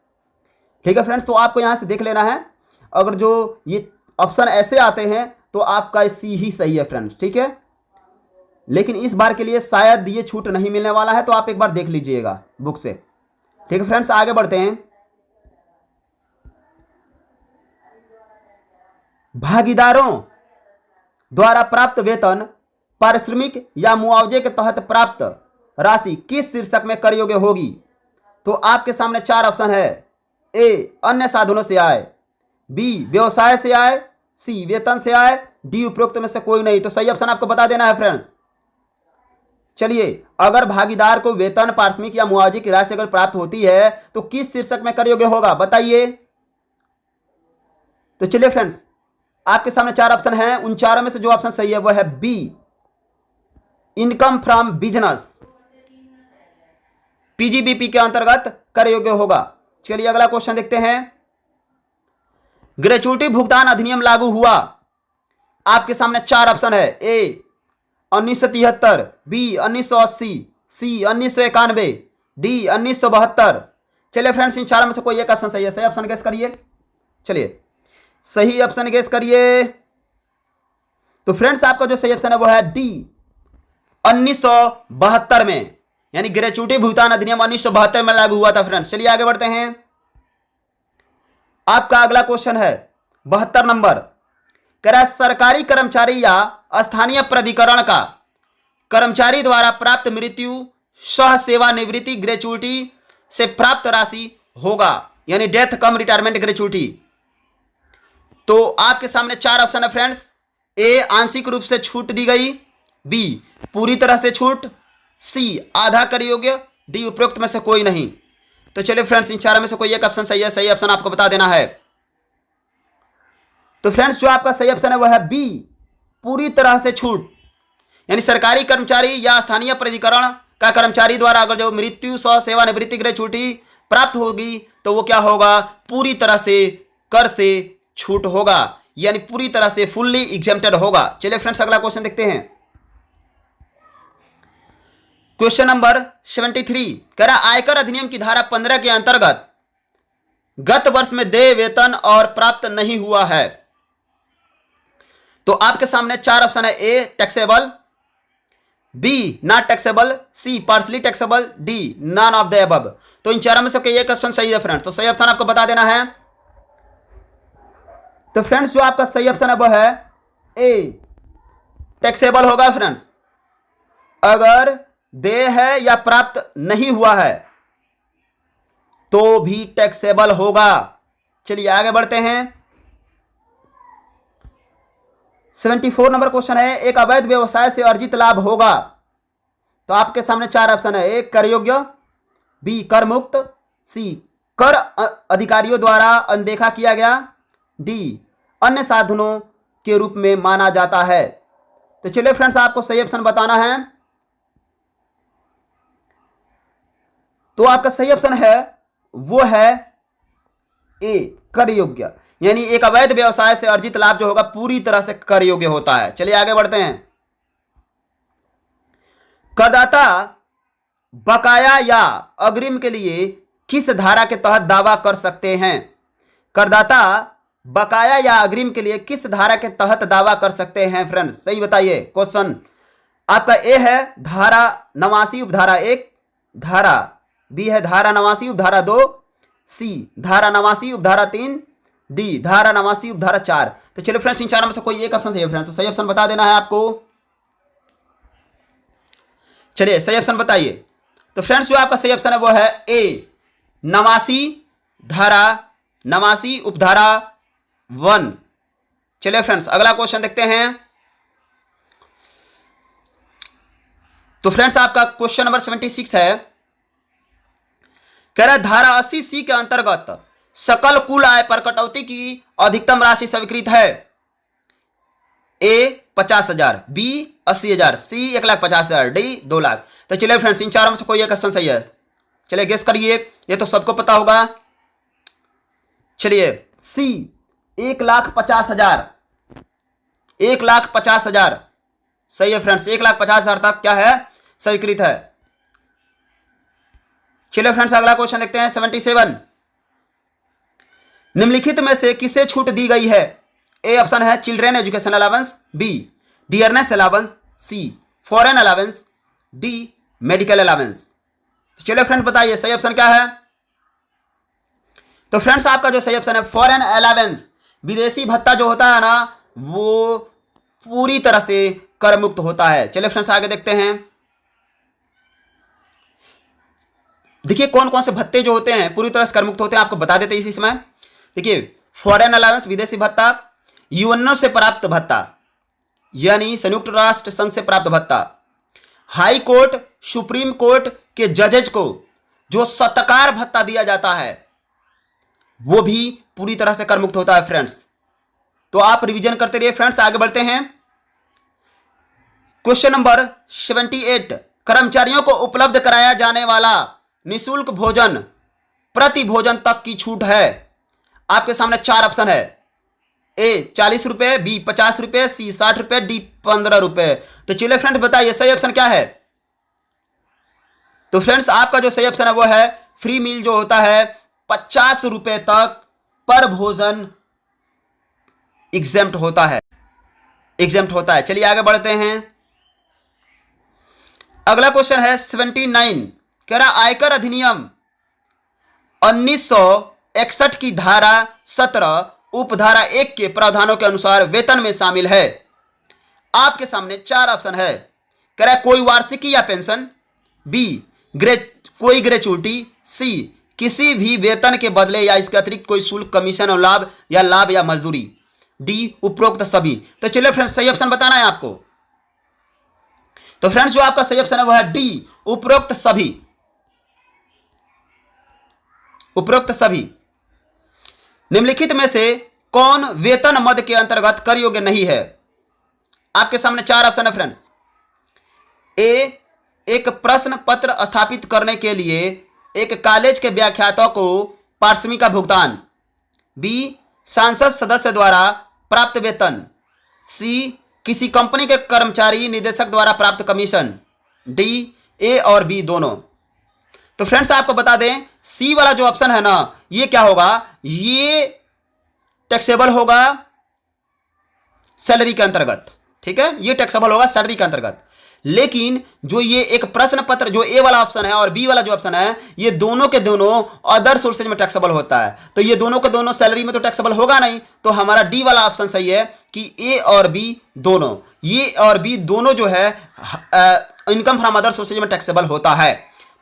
ठीक है फ्रेंड्स, तो आपको यहां से देख लेना है। अगर जो ये ऑप्शन ऐसे आते हैं तो आपका सी ही सही है फ्रेंड्स। ठीक है, लेकिन इस बार के लिए शायद ये छूट नहीं मिलने वाला है, तो आप एक बार देख लीजिएगा बुक से। ठीक है फ्रेंड्स, आगे बढ़ते हैं। भागीदारों द्वारा प्राप्त वेतन, पारिश्रमिक या मुआवजे के तहत प्राप्त राशि किस शीर्षक में कर योग्य होगी। तो आपके सामने चार ऑप्शन है। ए, अन्य साधनों से आय, बी, व्यवसाय से आय, सी, वेतन से आय, डी, उपरोक्त में से कोई नहीं। तो सही ऑप्शन आपको बता देना है फ्रेंड्स। चलिए, अगर भागीदार को वेतन, पारिश्रमिक या मुआवजे की राशि अगर प्राप्त होती है तो किस शीर्षक में कर योग्य होगा, बताइए। तो चलिए फ्रेंड्स, आपके सामने चार ऑप्शन हैं। उन चारों में से जो ऑप्शन सही है वह है B, income from business, PGBP के अंतर्गत कर योग्य होगा। चलिए अगला क्वेश्चन देखते हैं। ग्रेच्युटी भुगतान अधिनियम लागू हुआ। आपके सामने चार ऑप्शन है। ए 1973, बी 1980, सी 1991, डी 1972। चलिए फ्रेंड्स, इन चारों में से कोई एक ऑप्शन सही है। सही ऑप्शन गेस करिए। चलिए सही ऑप्शन गेस करिए। तो फ्रेंड्स, आपका जो सही ऑप्शन है वो है डी 1972 में यानी ग्रेचुटी भुगतान अधिनियम 1972 में लागू हुआ था फ्रेंड्स। चलिए आगे बढ़ते हैं। आपका अगला क्वेश्चन है 72 नंबर, कह रहा है सरकारी कर्मचारी या स्थानीय प्राधिकरण का कर्मचारी द्वारा प्राप्त मृत्यु सह सेवानिवृत्ति ग्रेचुटी से प्राप्त राशि होगा, यानी डेथ कम रिटायरमेंट ग्रेचुटी। तो आपके सामने चार ऑप्शन है फ्रेंड्स। ए आंशिक रूप से छूट दी गई, बी पूरी तरह से छूट, सी आधा कर योग्य, डी उपरोक्त में से कोई नहीं। तो चलिए फ्रेंड्स इन चारों में से कोई एक ऑप्शन सही है, सही ऑप्शन आपको बता देना है। तो फ्रेंड्स जो आपका सही ऑप्शन है वह है बी पूरी तरह से छूट, यानी सरकारी कर्मचारी या स्थानीय प्राधिकरण का कर्मचारी द्वारा अगर जो मृत्यु सह सेवानिवृत्ति ग्रेचुटी प्राप्त होगी तो वो क्या होगा, पूरी तरह से कर से छूट होगा, यानी पूरी तरह से फुल्ली एग्जेम्प्टेड होगा। चलिए फ्रेंड्स अगला क्वेश्चन देखते हैं। क्वेश्चन नंबर 73 कह रहा आयकर अधिनियम की धारा 15 के अंतर्गत गत वर्ष में देय वेतन और प्राप्त नहीं हुआ है। तो आपके सामने चार ऑप्शन है। A taxable, B not taxable, C partly taxable, D none of the above. तो इन चारों में से कोई एक ऑप्शन सही है फ्रेंड्स। तो सही ऑप्शन आपको बता देना है। तो फ्रेंड्स जो आपका सही ऑप्शन है वह है ए टैक्सेबल होगा फ्रेंड्स। अगर देय है या प्राप्त नहीं हुआ है तो भी टैक्सेबल होगा। चलिए आगे बढ़ते हैं। 74 नंबर क्वेश्चन है, एक अवैध व्यवसाय से अर्जित लाभ होगा। तो आपके सामने चार ऑप्शन है। ए कर योग्य, बी कर मुक्त, सी कर अधिकारियों द्वारा अनदेखा किया गया, डी अन्य साधनों के रूप में माना जाता है। तो चलिए फ्रेंड्स आपको सही ऑप्शन बताना है। तो आपका सही ऑप्शन है वो है ए कर योग्य, यानी एक अवैध व्यवसाय से अर्जित लाभ जो होगा पूरी तरह से कर योग्य होता है। चलिए आगे बढ़ते हैं। करदाता बकाया या अग्रिम के लिए किस धारा के तहत दावा कर सकते हैं? करदाता बकाया या अग्रिम के लिए किस धारा के तहत दावा कर सकते हैं फ्रेंड्स? सही बताइए। क्वेश्चन आपका ए है धारा 89 उपधारा 1, धारा बी है धारा 89 उपधारा 2, सी धारा 89 उपधारा 3, डी धारा 89 उपधारा 4। तो चलिए फ्रेंड्स इन चारों में से कोई एक ऑप्शन सही है फ्रेंड्स। तो सही ऑप्शन बता देना है आपको। चलिए सही ऑप्शन बताइए। तो फ्रेंड्स जो आपका सही ऑप्शन है वो है ए 89 धारा 89 उपधारा 1। चलिए फ्रेंड्स अगला क्वेश्चन देखते हैं। तो फ्रेंड्स आपका क्वेश्चन नंबर 76 है, कह रहा है धारा 80C के अंतर्गत सकल कुल आय पर कटौती की अधिकतम राशि स्वीकृत है। ए 50,000, बी 80,000, सी 1,50,000, डी 2 लाख। तो चलिए फ्रेंड्स इन चारों में से कोई एक क्वेश्चन सही है। चलिए गेस करिए, ये तो सबको पता होगा। चलिए सी 1,50,000, 1,50,000 सही है फ्रेंड्स। 1,50,000 तक क्या है स्वीकृत है। चलिए फ्रेंड्स अगला क्वेश्चन देखते हैं 77। निम्नलिखित में से किसे छूट दी गई है? ए ऑप्शन है children education allowance, B dearness allowance, C foreign allowance, D medical allowance. चलिए फ्रेंड्स बताइए सही ऑप्शन क्या है? तो फ्रेंड्स आपका जो सही ऑप्शन है फॉरेन अलाउंस, विदेशी भत्ता जो होता है ना वो पूरी तरह से कर मुक्त होता है। चलिए फ्रेंड्स आगे देखते हैं। देखिए कौन कौन से भत्ते जो होते हैं पूरी तरह से कर मुक्त होते हैं आपको बता देते हैं इसी समय। देखिए फॉरेन अलाउंस विदेशी भत्ता, यूएनओ से प्राप्त भत्ता यानी संयुक्त राष्ट्र संघ से प्राप्त भत्ता, हाई कोर्ट सुप्रीम कोर्ट के जजेज को जो सत्कार भत्ता दिया जाता है वो भी पूरी तरह से कर मुक्त होता है फ्रेंड्स। तो आप रिवीजन करते रहिए फ्रेंड्स। आगे बढ़ते हैं। क्वेश्चन नंबर 78, कर्मचारियों को उपलब्ध कराया जाने वाला निःशुल्क भोजन प्रति भोजन तक की छूट है। आपके सामने चार ऑप्शन है। ए 40 रुपए, बी 50 रुपए, सी 60 रुपए, डी 15 रुपए। तो चलिए फ्रेंड्स बताइए सही ऑप्शन क्या है? तो फ्रेंड्स आपका जो सही ऑप्शन है वो है फ्री मील जो होता है 50 रुपए तक पर भोजन एग्जेम्प्ट होता है, एग्जेम्प्ट होता है। चलिए आगे बढ़ते हैं। अगला क्वेश्चन है 79, कह रहा आयकर अधिनियम 1961 की धारा 17 उपधारा 1 के प्रावधानों के अनुसार वेतन में शामिल है। आपके सामने 4 ऑप्शन है। कह रहा है कोई वार्षिकी या पेंशन, बी कोई ग्रेचुइटी, सी किसी भी वेतन के बदले या इसके अतिरिक्त कोई शुल्क, कमीशन और लाभ या मजदूरी, डी उपरोक्त सभी। तो चलिए फ्रेंड्स सही ऑप्शन बताना है आपको। तो फ्रेंड्स जो आपका सही ऑप्शन है वह है डी उपरोक्त सभी। उपरोक्त सभी निम्नलिखित में से कौन वेतन मद के अंतर्गत कर योग्य नहीं है? आपके सामने 4 ऑप्शन है फ्रेंड्स। ए एक प्रश्न पत्र स्थापित करने के लिए एक कॉलेज के व्याख्याता को पारिश्रमिक का भुगतान, बी सांसद सदस्य द्वारा प्राप्त वेतन, सी किसी कंपनी के कर्मचारी निदेशक द्वारा प्राप्त कमीशन, डी ए और बी दोनों। तो फ्रेंड्स आपको बता दें सी वाला जो ऑप्शन है ना, ये क्या होगा, ये टैक्सेबल होगा सैलरी के अंतर्गत। ठीक है, ये टैक्सेबल होगा सैलरी के अंतर्गत। लेकिन जो ये एक प्रश्न पत्र जो ए वाला ऑप्शन है और बी वाला जो ऑप्शन है, ये दोनों के दोनों अदर सोर्सेज में टैक्सेबल होता है। तो ये दोनों के दोनों सैलरी में तो टैक्सेबल होगा नहीं। तो हमारा डी वाला ऑप्शन सही है कि ए और बी दोनों, ये और बी दोनों जो है इनकम फ्रॉम अदर सोर्सेज में टैक्सेबल होता है।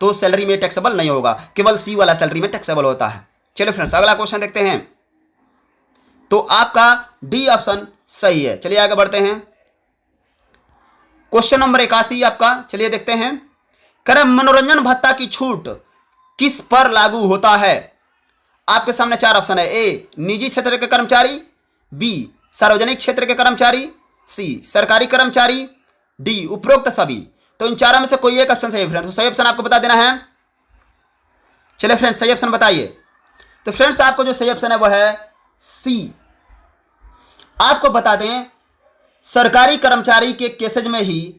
तो सैलरी में टैक्सेबल नहीं होगा, केवल सी वाला सैलरी में टैक्सेबल होता है। चलिए फ्रेंड्स अगला क्वेश्चन देखते हैं। तो आपका डी ऑप्शन सही है। चलिए आगे बढ़ते हैं। क्वेश्चन नंबर 81 आपका, चलिए देखते हैं। करें मनोरंजन भत्ता की छूट किस पर लागू होता है? आपके सामने 4 ऑप्शन है। ए निजी क्षेत्र के कर्मचारी, बी सार्वजनिक क्षेत्र के कर्मचारी, सी सरकारी कर्मचारी, डी उपरोक्त सभी। तो इन चारों में से कोई एक ऑप्शन सही है फ्रेंड्स। तो सही ऑप्शन आपको बता देना है। चलिए फ्रेंड्स सही ऑप्शन बताइए। तो फ्रेंड्स आपको जो सही ऑप्शन है वह है सी। आपको बता दें सरकारी कर्मचारी के केसेज में ही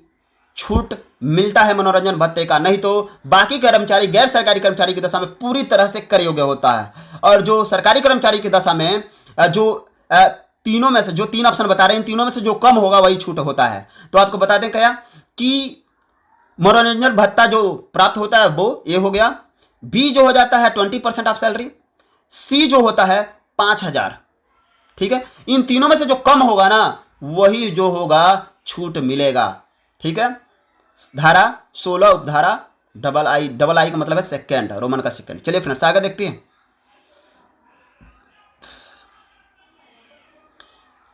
छूट मिलता है मनोरंजन भत्ते का, नहीं तो बाकी कर्मचारी गैर सरकारी कर्मचारी की दशा में पूरी तरह से कर योग्य होता है। और जो सरकारी कर्मचारी की दशा में जो तीनों में से जो 3 ऑप्शन बता रहे हैं, इन तीनों में से जो कम होगा वही छूट होता है। तो आपको बता दें क्या कि मनोरंजन भत्ता जो प्राप्त होता है वो ये हो गया, बी जो हो जाता है 20% ऑफ सैलरी, सी जो होता है 5,000। ठीक है, इन तीनों में से जो कम होगा ना वही जो होगा छूट मिलेगा। ठीक है, धारा 16 उपधारा डबल आई का मतलब है सेकेंड, रोमन का सेकेंड। चलिए फ्रेंड्स आगे देखते हैं।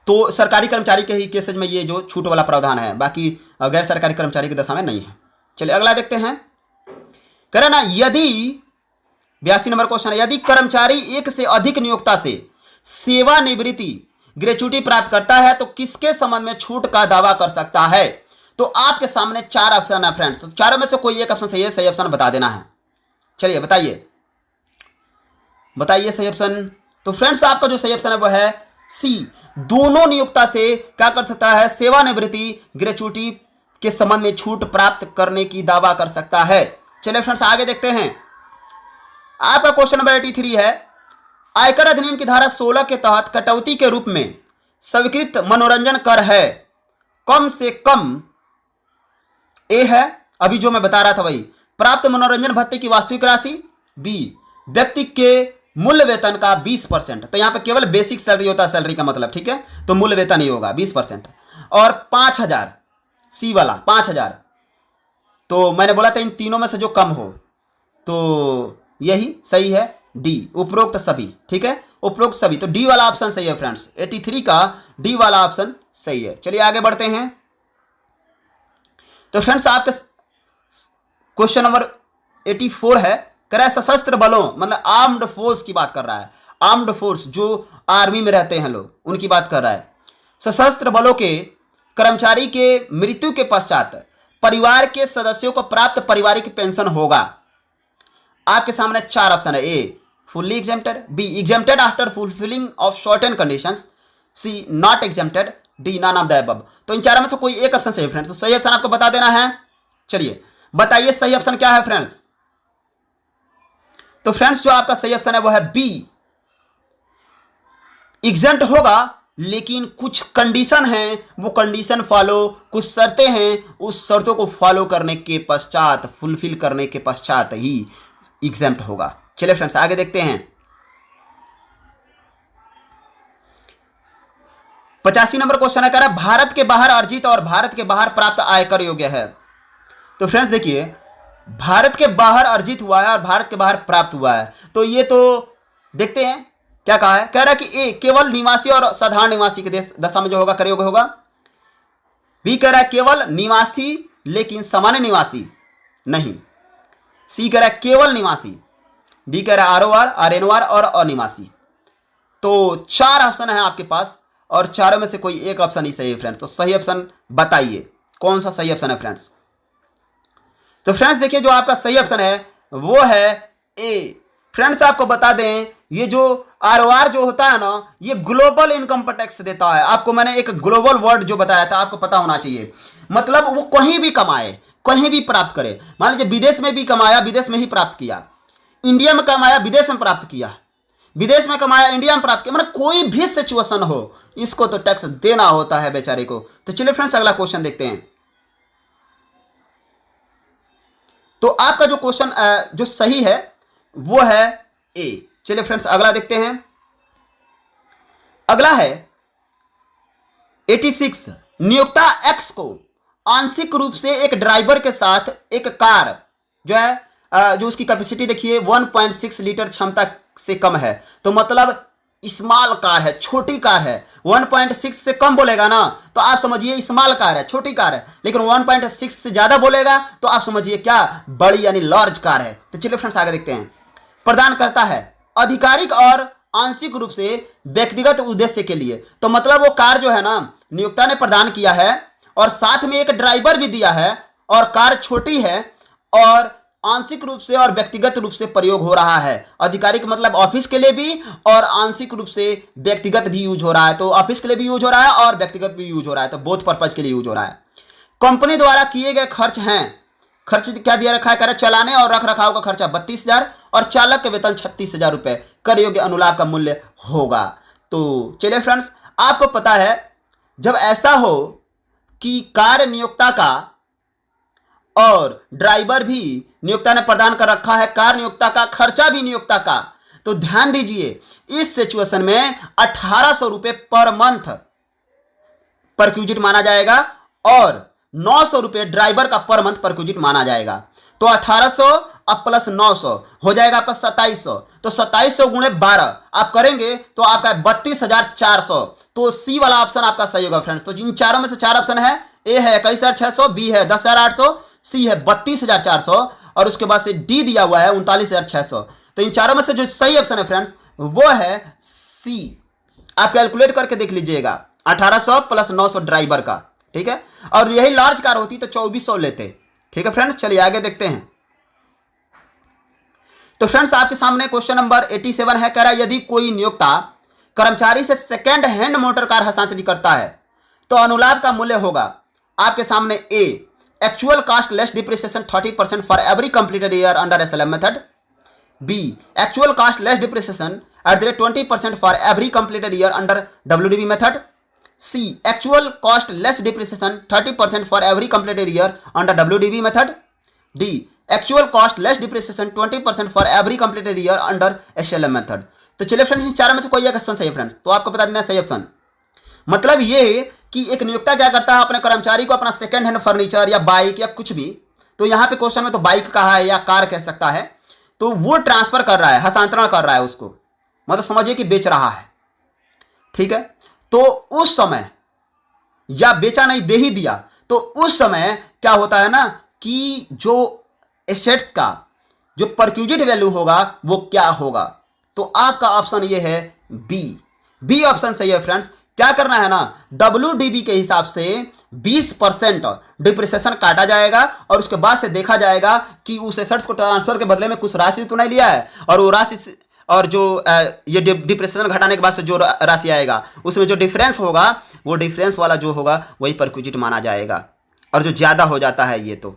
तो सरकारी कर्मचारी के ही केसेज में ये जो छूट वाला प्रावधान है, बाकी गैर सरकारी कर्मचारी की दशा में नहीं है। चलिए अगला देखते हैं। करें ना, यदि 82 नंबर क्वेश्चन है, यदि कर्मचारी एक से अधिक नियोक्ता से सेवानिवृत्ति ग्रेचुइटी प्राप्त करता है तो किसके संबंध में छूट का दावा कर सकता है? तो आपके सामने 4 ऑप्शन है फ्रेंड्स। तो चारों में से कोई एक ऑप्शन सही है, सही ऑप्शन बता देना है। चलिए बताइए सही ऑप्शन। तो फ्रेंड्स आपका जो सही ऑप्शन है वह है सी, दोनों नियोक्ता से क्या कर सकता है, सेवानिवृत्ति ग्रेचुइटी के संबंध में छूट प्राप्त करने की दावा कर सकता है। चलिए फ्रेंड्स आगे देखते हैं। आपका क्वेश्चन नंबर 83 है, आयकर अधिनियम की धारा 16 के तहत कटौती के रूप में स्वीकृत मनोरंजन कर है कम से कम, ए है अभी जो मैं बता रहा था वही, प्राप्त मनोरंजन भत्ते की वास्तविक राशि, बी व्यक्ति के मूल वेतन का 20%। तो यहां पर केवल बेसिक सैलरी होता है, सैलरी का मतलब। ठीक है, तो मूल वेतन ही होगा 20%, और 5,000 सी वाला 5,000। तो मैंने बोला था इन तीनों में से जो कम हो, तो यही सही है डी उपरोक्त सभी। ठीक है, उपरोक्त सभी। तो डी वाला ऑप्शन सही है फ्रेंड्स। 83 का डी वाला ऑप्शन सही है। चलिए आगे बढ़ते हैं। तो फ्रेंड्स आपके क्वेश्चन नंबर 84 है, कह रहा है सशस्त्र बलों मतलब आर्म्ड फोर्स की बात कर रहा है। आर्म्ड फोर्स जो आर्मी में रहते हैं लोग, उनकी बात कर रहा है। सशस्त्र बलों के कर्मचारी के मृत्यु के पश्चात परिवार के सदस्यों को प्राप्त पारिवारिक पेंशन होगा। आपके सामने 4 ऑप्शन है। A fully exempted, B exempted after fulfilling of certain conditions, C not exempted, D none of the above. तो इन चारों में से कोई एक ऑप्शन सही है फ्रेंड्स। तो सही ऑप्शन आपको बता देना है। चलिए बताइए सही ऑप्शन क्या है फ्रेंड्स। तो फ्रेंड्स जो आपका सही ऑप्शन है वो है बी, एग्जेम्प्ट होगा लेकिन कुछ कंडीशन हैं, वो कंडीशन फॉलो, कुछ शर्तें हैं, उस शर्तों को फॉलो करने के पश्चात, फुलफिल करने के पश्चात ही एग्जेम्प्ट होगा। चलिए फ्रेंड्स आगे देखते हैं। 85 नंबर क्वेश्चन है, कह रहा है भारत के बाहर अर्जित और भारत के बाहर प्राप्त आयकर योग्य है। तो फ्रेंड्स देखिए, भारत के बाहर अर्जित हुआ है और भारत के बाहर प्राप्त हुआ है, तो ये तो देखते हैं क्या कहा है। कह रहा है कि ए केवल निवासी और साधारण निवासी के दशा में जो होगा कर योग्य होगा। बी कह रहा है केवल निवासी लेकिन सामान्य निवासी नहीं। सी कह रहा है केवल निवासी। डी कह रहा है आरओआर, आरएनओआर और अनिवासी। तो 4 ऑप्शन है आपके पास और चारों में से कोई एक ऑप्शन ही सही है फ्रेंड्स। तो सही ऑप्शन बताइए कौन सा सही ऑप्शन है फ्रेंड्स। तो फ्रेंड्स देखिए, जो आपका सही ऑप्शन है वो है ए। फ्रेंड्स आपको बता दें, ये जो आरओआर जो होता है ना, ये ग्लोबल इनकम टैक्स देता है। आपको मैंने एक ग्लोबल वर्ड जो बताया था, आपको पता होना चाहिए। मतलब वो कहीं भी कमाए, कहीं भी प्राप्त करे। मान लीजिए विदेश में भी कमाया, विदेश में ही प्राप्त किया, इंडिया में कमाया, विदेश में प्राप्त किया, विदेश में कमाया, इंडिया में प्राप्त किया, मतलब कोई भी सिचुएशन हो, इसको तो टैक्स देना होता है बेचारे को। तो चलिए फ्रेंड्स अगला क्वेश्चन देखते हैं। तो आपका जो क्वेश्चन जो सही है वो है ए। चलिए फ्रेंड्स अगला देखते हैं। अगला है 86, नियोक्ता एक्स को आंशिक रूप से एक ड्राइवर के साथ एक कार जो है जो उसकी कैपेसिटी देखिए 1.6 लीटर क्षमता से कम है, तो मतलब स्मॉल कार है, छोटी कार है। 1.6 से कम बोलेगा ना तो आप समझिए स्मॉल कार है, छोटी कार है। लेकिन 1.6 से ज्यादा बोलेगा तो आप समझिए क्या, बड़ी यानी लार्ज कार है। तो चलिए फ्रेंड्स आगे देखते हैं। प्रदान करता है आधिकारिक और आंशिक रूप से व्यक्तिगत उद्देश्य के लिए। तो मतलब वो कार जो है ना नियोक्ता ने प्रदान किया है और साथ में एक ड्राइवर भी दिया है और कार छोटी है और आंशिक रूप से और व्यक्तिगत रूप से प्रयोग हो रहा है। आधिकारिक मतलब ऑफिस के लिए भी और आंशिक रूप से व्यक्तिगत भी यूज हो रहा है। तो ऑफिस के लिए भी यूज हो रहा है और व्यक्तिगत भी यूज हो रहा है, तो बोथ पर्पज के लिए यूज हो रहा है। कंपनी द्वारा किए गए खर्च हैं, खर्च क्या दिया रखा है, कह रहा है चलाने और रख रखाव का खर्चा 32,000 और चालक के वेतन 36,000 रुपए कर योग्य अनुलाभ का मूल्य होगा। तो चलिए फ्रेंड्स, आपको पता है जब ऐसा हो कि कार्य नियोक्ता का और ड्राइवर भी नियोक्ता ने प्रदान कर रखा है, कार नियोक्ता का, खर्चा भी नियोक्ता का, तो ध्यान दीजिए इस सिचुएशन में 1800 रुपए पर मंथ परक्यूजिट माना जाएगा और 900 रुपए ड्राइवर का पर मंथ परक्यूजिट माना जाएगा। तो 1800 अब प्लस 900 हो जाएगा आपका 2700। तो 2700 गुणे 12 आप करेंगे तो आपका 32,400। तो सी वाला ऑप्शन आपका सही होगा फ्रेंड्स। तो इन चारों में से 4 ऑप्शन है, ए है 21,600, बी है 10,800, सी है 32,400 और उसके बाद से डी दिया हुआ है 39,600। तो इन चारों में से जो सही ऑप्शन है फ्रेंड्स वो है सी। आप कैलकुलेट करके देख लीजिएगा, 1800 प्लस 900 ड्राइवर का, ठीक है। और यही लार्ज कार होती तो 2400 लेते, ठीक है फ्रेंड्स। चलिए आगे देखते हैं। तो फ्रेंड्स आपके सामने क्वेश्चन नंबर 87 है, कह रहा है यदि कोई नियोक्ता कर्मचारी से सेकेंड हैंड मोटर कार हस्तांतरित करता है तो अनुलाभ का मूल्य होगा आपके सामने A actual cost less depreciation 30% for every completed year under SLM method, B actual cost less depreciation at the rate 20% for every completed year under WDB method, C actual cost less depreciation 30% for every completed year under WDB method, D actual cost less depreciation 20% for every completed year under SLM method. तो चलिए friends इन चारों में से कोई एक option सही है friends. तो आपको बता देना सही ऑप्शन मतलब ये कि एक नियोक्ता क्या करता है, अपने कर्मचारी को अपना सेकंड हैंड फर्नीचर या बाइक या कुछ भी, तो यहाँ पे क्वेश्चन में तो बाइक कहा है या कार कह सकता है, तो वो ट्रांसफर कर रहा है, हस्तांतरण कर रहा है उसको, मतलब समझिए कि बेच रहा है, ठीक है। तो उस समय या बेचा नहीं दे ही दिया, तो उस समय क्या होता है ना कि जो एसेट्स का जो परक्यूजिट वैल्यू होगा वो क्या होगा। तो आपका ऑप्शन ये है बी ऑप्शन सही है फ्रेंड्स। क्या करना है ना, डब्ल्यूडीबी के हिसाब से 20% डिप्रिसिएशन काटा जाएगा और उसके बाद से देखा जाएगा कि उस एसेट्स को ट्रांसफर के बदले में कुछ राशि तो नहीं लिया है, और वो राशि और जो ये डिप्रिसिएशन घटाने के बाद से जो राशि आएगा उसमें जो डिफरेंस होगा वो डिफरेंस वाला जो होगा वही परक्यूजिट माना जाएगा। और जो ज़्यादा हो जाता है, ये तो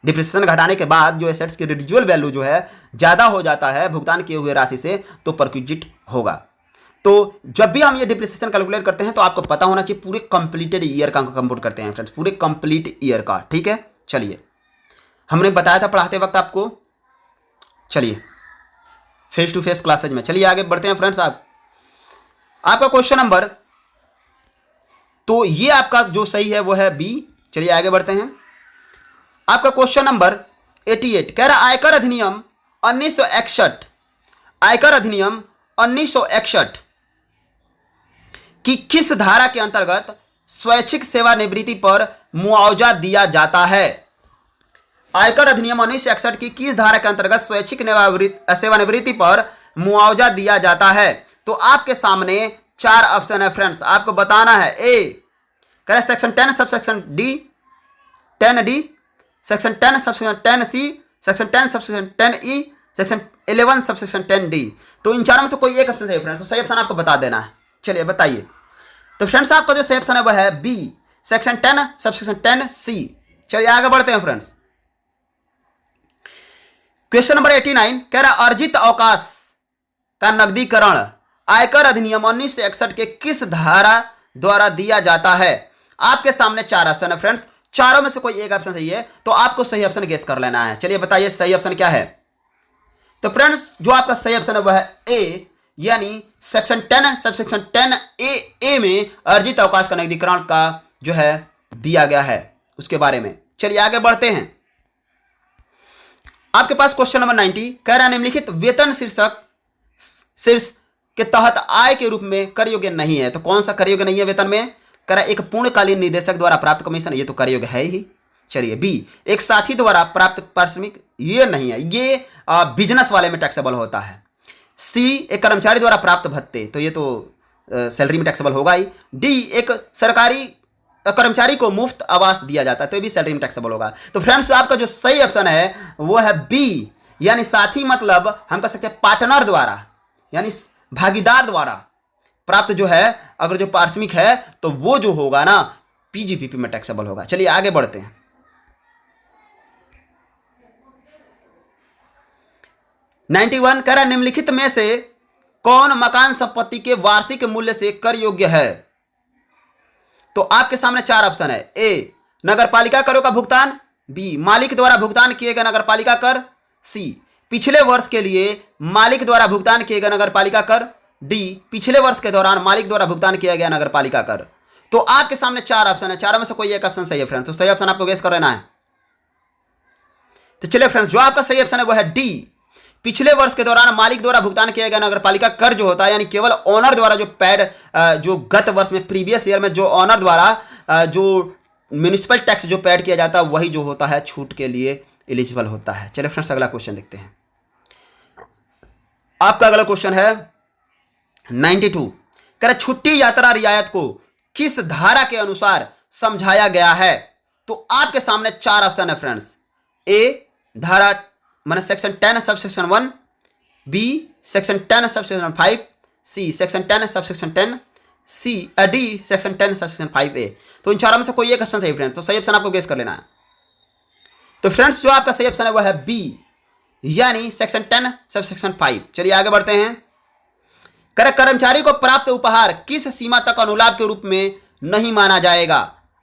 डिप्रिसिएशन घटाने के बाद जो एसेट्स की रिजुअल वैल्यू जो है ज़्यादा हो जाता है भुगतान किए हुए राशि से, तो परक्यूजिट होगा। तो जब भी हम ये डिप्रिसिएशन कैलकुलेट करते हैं तो आपको पता होना चाहिए पूरे कंप्लीटेड ईयर का कंप्यूट करते हैं फ्रेंड्स, पूरे कंप्लीट ईयर का। ठीक है, चलिए हमने बताया था पढ़ाते वक्त आपको। चलिए फेस टू फेस क्लासेज में चलिए आगे बढ़ते हैं फ्रेंड्स। आपका क्वेश्चन नंबर, तो ये आपका जो सही है वो है बी। चलिए आगे बढ़ते हैं। आपका क्वेश्चन नंबर 88 कह रहा आयकर अधिनियम 1961, आयकर अधिनियम 1961 की किस धारा के अंतर्गत स्वैच्छिक सेवानिवृत्ति पर मुआवजा दिया जाता है? आयकर अधिनियम 1961 की किस धारा के अंतर्गत स्वैच्छिक सेवानिवृत्ति पर मुआवजा दिया जाता है? तो आपके सामने 4 ऑप्शन है फ्रेंड्स, आपको बताना है। ए कह रहे section 10 subsection D, 10 D, section 10 subsection 10 सी, सेक्शन 10 सबसेक्शन 10 ई, सेक्शन 11 सबसेक्शन 10 डी। तो इन चारों में से कोई एक ऑप्शन सही फ्रेंड्स, तो सही ऑप्शन आपको बता देना है। चलिए बताइए। तो फ्रेंड्स आपका जो सही ऑप्शन है वह है बी, सेक्शन 10 सबसेक्शन 10 सी। चलिए आगे बढ़ते हैं फ्रेंड्स। क्वेश्चन नंबर 89 कह रहा अर्जित अवकाश का नकदीकरण आयकर अधिनियम 1961 के किस धारा द्वारा दिया जाता है? आपके सामने 4 ऑप्शन है फ्रेंड्स, चारों में से कोई एक ऑप्शन सही है, तो आपको सही ऑप्शन गेस कर लेना है। चलिए बताइए सही ऑप्शन क्या है? तो फ्रेंड्स जो आपका सही ऑप्शन है वह है ए, यानी सेक्शन 10 सबसेक्शन 10 ए में अर्जित अवकाश का नकदीकरण का जो है दिया गया है उसके बारे में। चलिए आगे बढ़ते हैं। आपके पास क्वेश्चन नंबर 90 कह रहा है निम्नलिखित वेतन शीर्ष के तहत आय के रूप में कर योग्य नहीं है। तो कौन सा कर योग्य नहीं है वेतन में? कह रहा है एक पूर्णकालीन निदेशक द्वारा प्राप्त कमीशन, ये तो कर योग्य है ही। चलिए बी एक साथी द्वारा प्राप्त पारिश्रमिक, ये नहीं है, ये बिजनेस वाले में टैक्सेबल होता है। सी एक कर्मचारी द्वारा प्राप्त भत्ते, तो ये तो सैलरी में टैक्सेबल होगा ही। डी एक सरकारी कर्मचारी को मुफ्त आवास दिया जाता है, तो ये भी सैलरी में टैक्सेबल होगा। तो फ्रेंड्स आपका जो सही ऑप्शन है वो है बी, यानी साथी मतलब हम कह सकते हैं पार्टनर द्वारा, यानी भागीदार द्वारा प्राप्त जो है अगर जो पारिश्रमिक है तो वो जो होगा ना पीजीपीपी में टैक्सेबल होगा। चलिए आगे बढ़ते हैं। नाइन्टी वन कह रहा है निम्नलिखित में से कौन मकान संपत्ति के वार्षिक मूल्य से कर योग्य है? तो आपके सामने 4 ऑप्शन है। ए नगरपालिका करों का भुगतान, बी मालिक द्वारा भुगतान किए गए नगरपालिका कर, सी पिछले वर्ष के लिए मालिक द्वारा भुगतान किए गए नगरपालिका कर, डी पिछले वर्ष के दौरान मालिक द्वारा भुगतान किया गया नगरपालिका कर। तो आपके सामने 4 ऑप्शन है, चारों में से कोई एक ऑप्शन सही है फ्रेंड्स, तो सही ऑप्शन आपको गेस कर लेना है। तो चलिए फ्रेंड्स जो आपका सही ऑप्शन है वो है डी, पिछले वर्ष के दौरान मालिक द्वारा भुगतान किया गया नगरपालिका कर जो होता है, यानी केवल ओनर द्वारा जो पेड जो गत वर्ष में प्रीवियस ईयर में जो ओनर द्वारा जो म्यूनिसिपल टैक्स जो पेड किया जाता है वही जो होता है छूट के लिए एलिजिबल होता है। चलिए फ्रेंड्स अगला क्वेश्चन देखते हैं। आपका अगला क्वेश्चन है 92 कह रहा छुट्टी यात्रा रियायत को किस धारा के अनुसार समझाया गया है? तो आपके सामने 4 ऑप्शन है फ्रेंड्स। ए धारा माने section 10 subsection 1, B section 10 subsection 5, C section 10 subsection 10, C D section 10 subsection 5A। तो इन चारों में से कोई एक ऑप्शन सही फ्रेंड्स, तो सही ऑप्शन आपको गेस कर लेना है। तो फ्रेंड्स जो आपका सही ऑप्शन है वह है बी, यानी सेक्शन 10 सबसेक्शन 5। चलिए आगे बढ़ते हैं। कर्मचारी को प्राप्त उपहार किस सीमा तक अनुलाभ के रूप में नहीं माना जाएगा?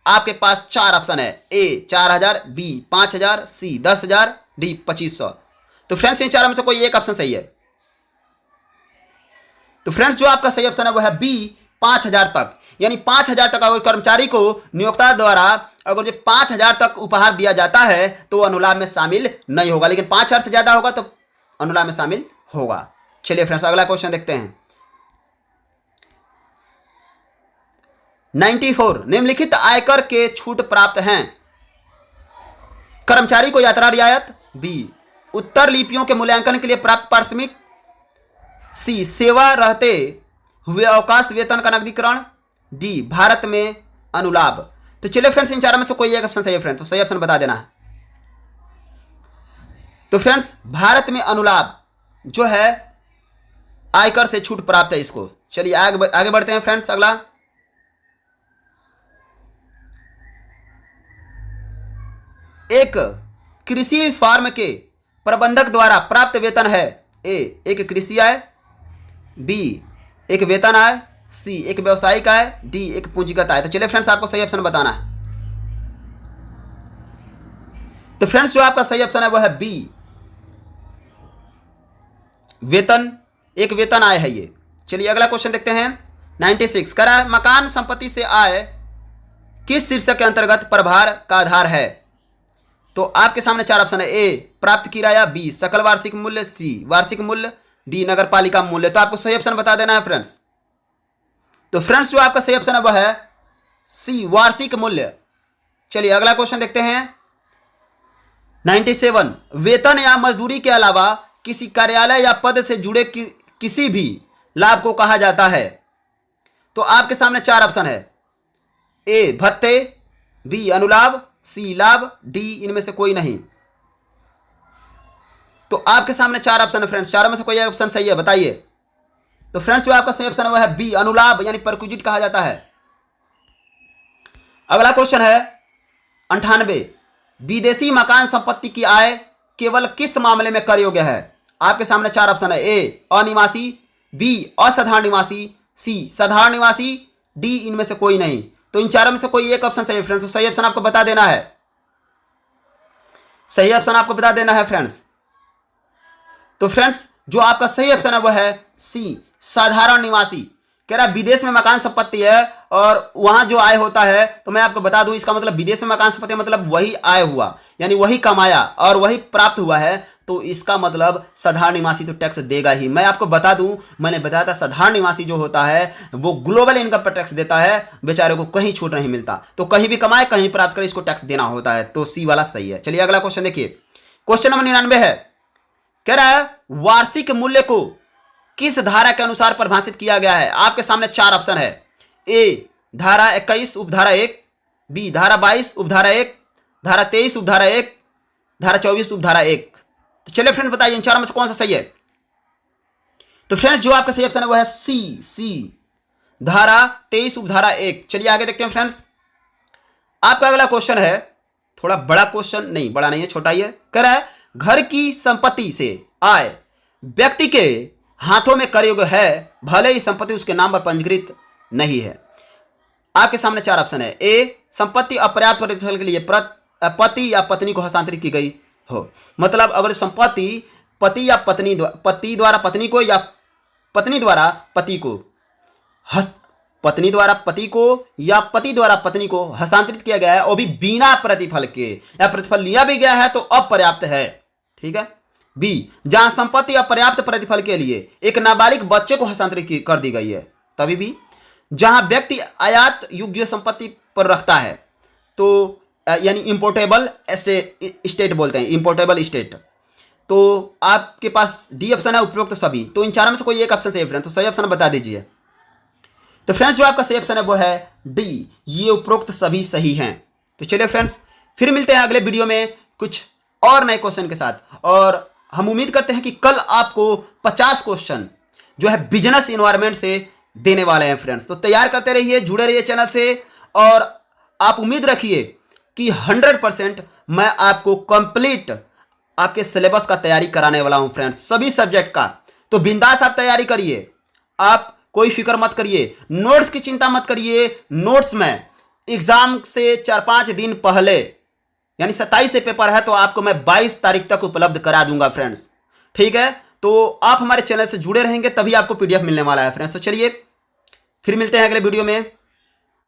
आपके पास 4 ऑप्शन है। ए 4000, बी 5000, सी 10000, डी 2500। तो फ्रेंड्स इन चारों में से कोई एक ऑप्शन सही है। तो फ्रेंड्स जो आपका सही ऑप्शन है वो है बी 5000 तक, यानी 5000 तक अगर कर्मचारी को नियोक्ता द्वारा अगर जो 5000 तक उपहार दिया जाता है तो अनुलाभ में शामिल नहीं होगा, लेकिन 5000 से ज्यादा होगा तो अनुलाभ में शामिल होगा। चलिए फ्रेंड्स अगला क्वेश्चन देखते हैं। 94 निम्नलिखित आयकर के छूट प्राप्त हैं। कर्मचारी को यात्रा रियायत, बी उत्तर लिपियों के मूल्यांकन के लिए प्राप्त पारिश्रमिक, सी सेवा रहते हुए अवकाश वेतन का नकदीकरण, डी भारत में अनुलाभ। तो चलिए फ्रेंड्स इन चारों में से कोई एक ऑप्शन सही है फ्रेंड्स, तो सही ऑप्शन बता देना है। तो फ्रेंड्स भारत में अनुलाभ जो है आयकर से छूट प्राप्त है इसको। चलिए आगे बढ़ते हैं फ्रेंड्स। अगला एक कृषि फार्म के प्रबंधक द्वारा प्राप्त वेतन है। ए एक कृषि आय, बी एक वेतन आय, सी एक व्यवसायिक आय, डी एक पूंजीगत आय। तो चलिए फ्रेंड्स आपको सही ऑप्शन बताना है। तो फ्रेंड्स जो आपका सही ऑप्शन है वो है बी, वेतन, एक वेतन आय है ये। चलिए अगला क्वेश्चन देखते हैं 96 कह रहा है मकान संपत्ति से आय किस शीर्षक के अंतर्गत प्रभार का आधार है। तो आपके सामने चार ऑप्शन है, ए प्राप्त किराया, बी सकल वार्षिक मूल्य, सी वार्षिक मूल्य, डी नगर पालिका मूल्य। तो आपको सही ऑप्शन बता देना है फ्रेंड्स। तो फ्रेंड्स जो आपका सही ऑप्शन है वह है सी वार्षिक मूल्य। चलिए अगला क्वेश्चन देखते हैं 97 वेतन या मजदूरी के अलावा किसी कार्यालय या पद से जुड़े किसी भी लाभ को कहा जाता है। तो आपके सामने चार ऑप्शन है, ए भत्ते, बी अनुलाभ, सी लाभ, डी इनमें से कोई नहीं। तो आपके सामने चार ऑप्शन है फ्रेंड्स, चारों में से कोई ऑप्शन सही है बताइए। तो फ्रेंड्स जो आपका सही ऑप्शन है वह है बी अनुलाभ यानी परक्विजिट कहा जाता है। अगला क्वेश्चन है 98 विदेशी मकान संपत्ति की आय केवल किस मामले में कर योग्य है। आपके सामने चार ऑप्शन है, ए अनिवासी, बी असाधारण निवासी, सी साधारण निवासी, डी इनमें से कोई नहीं। तो इन चारों में से कोई एक ऑप्शन सही है फ्रेंड्स। तो सही ऑप्शन आपको बता देना है, सही ऑप्शन आपको बता देना है फ्रेंड्स। तो फ्रेंड्स जो आपका सही ऑप्शन है वह है सी साधारण निवासी। कह रहा विदेश में मकान संपत्ति है और वहां जो आय होता है, तो मैं आपको बता दूं इसका मतलब विदेश में मकान संपत्ति मतलब वही आय हुआ यानी वही कमाया और वही प्राप्त हुआ है, तो इसका मतलब साधारण निवासी तो टैक्स देगा ही। मैं आपको बता दूं, मैंने बताया था साधारण निवासी जो होता है वो ग्लोबल इनकम पर टैक्स देता है, बेचारे को कहीं छूट नहीं मिलता। तो कहीं भी कमाए कहीं प्राप्त करे इसको टैक्स देना होता है। तो सी वाला सही है। चलिए अगला क्वेश्चन देखिए, क्वेश्चन नंबर 99 है, कह रहा है वार्षिक मूल्य को किस धारा के अनुसार परिभाषित किया गया है। आपके सामने चार ऑप्शन है, ए धारा 21 उपधारा 1, बी धारा 22 उपधारा 1, धारा 23 उपधारा 1, धारा 24 उपधारा 1। तो चलिए फ्रेंड्स बताइए इन चारों में से कौन सा सही है। तो फ्रेंड्स जो आपका सही ऑप्शन है वो है सी धारा 23 उपधारा 1। चलिए आगे देखते हैं फ्रेंड्स। आपका अगला क्वेश्चन है थोड़ा बड़ा क्वेश्चन, नहीं बड़ा नहीं है छोटा ही है। कह रहा है घर की संपत्ति से आय व्यक्ति के हाथों में कर योग्य है भले ही संपत्ति उसके नाम पर पंजीकृत नहीं है। आपके सामने चार ऑप्शन है, ए संपत्ति अपर्याप्त प्रतिफल के लिए पति या पत्नी को हस्तांतरित की गई हो। मतलब अगर संपत्ति पति या पत्नी द्वारा पत्नी को या पत्नी द्वारा पति को पत्नी द्वारा पति को या पति द्वारा पत्नी को हस्तांतरित किया गया है और भी बिना प्रतिफल के या प्रतिफल लिया भी गया है तो अपर्याप्त है। ठीक है। बी जहां संपत्ति अपर्याप्त प्रतिफल के लिए एक नाबालिग बच्चे को हस्तांतरित कर दी गई है तभी भी। जहां व्यक्ति आयात योग्य संपत्ति पर रखता है तो यानी इंपोर्टेबल स्टेट बोलते हैं, इंपोर्टेबल स्टेट। तो आपके पास डी ऑप्शन है उपरोक्त सभी। तो इन चारों में से कोई एक ऑप्शन सही है फ्रेंड्स, तो सही ऑप्शन बता दीजिए। तो फ्रेंड्स जो आपका सही ऑप्शन है वो है डी, ये उपरोक्त सभी सही हैं। तो चलिए फ्रेंड्स फिर मिलते हैं अगले वीडियो में कुछ और नए क्वेश्चन के साथ, और हम उम्मीद करते हैं कि कल आपको 50 क्वेश्चन जो है बिजनेस इन्वायरमेंट से देने वाले हैं फ्रेंड्स। तो तैयार करते रहिए, जुड़े रहिए चैनल से, और आप उम्मीद रखिए कि 100% मैं आपको कंप्लीट आपके सिलेबस का तैयारी कराने वाला हूं फ्रेंड्स, सभी सब्जेक्ट का। तो बिंदास आप तैयारी करिए, आप कोई फिक्र मत करिए, नोट्स की चिंता मत करिए। नोट्स में एग्जाम से 4-5 दिन पहले यानी 27 से पेपर है तो आपको मैं 22 तारीख तक उपलब्ध करा दूंगा फ्रेंड्स। ठीक है, तो आप हमारे चैनल से जुड़े रहेंगे तभी आपको पीडीएफ मिलने वाला है फ्रेंड्स। तो चलिए फिर मिलते हैं अगले वीडियो में।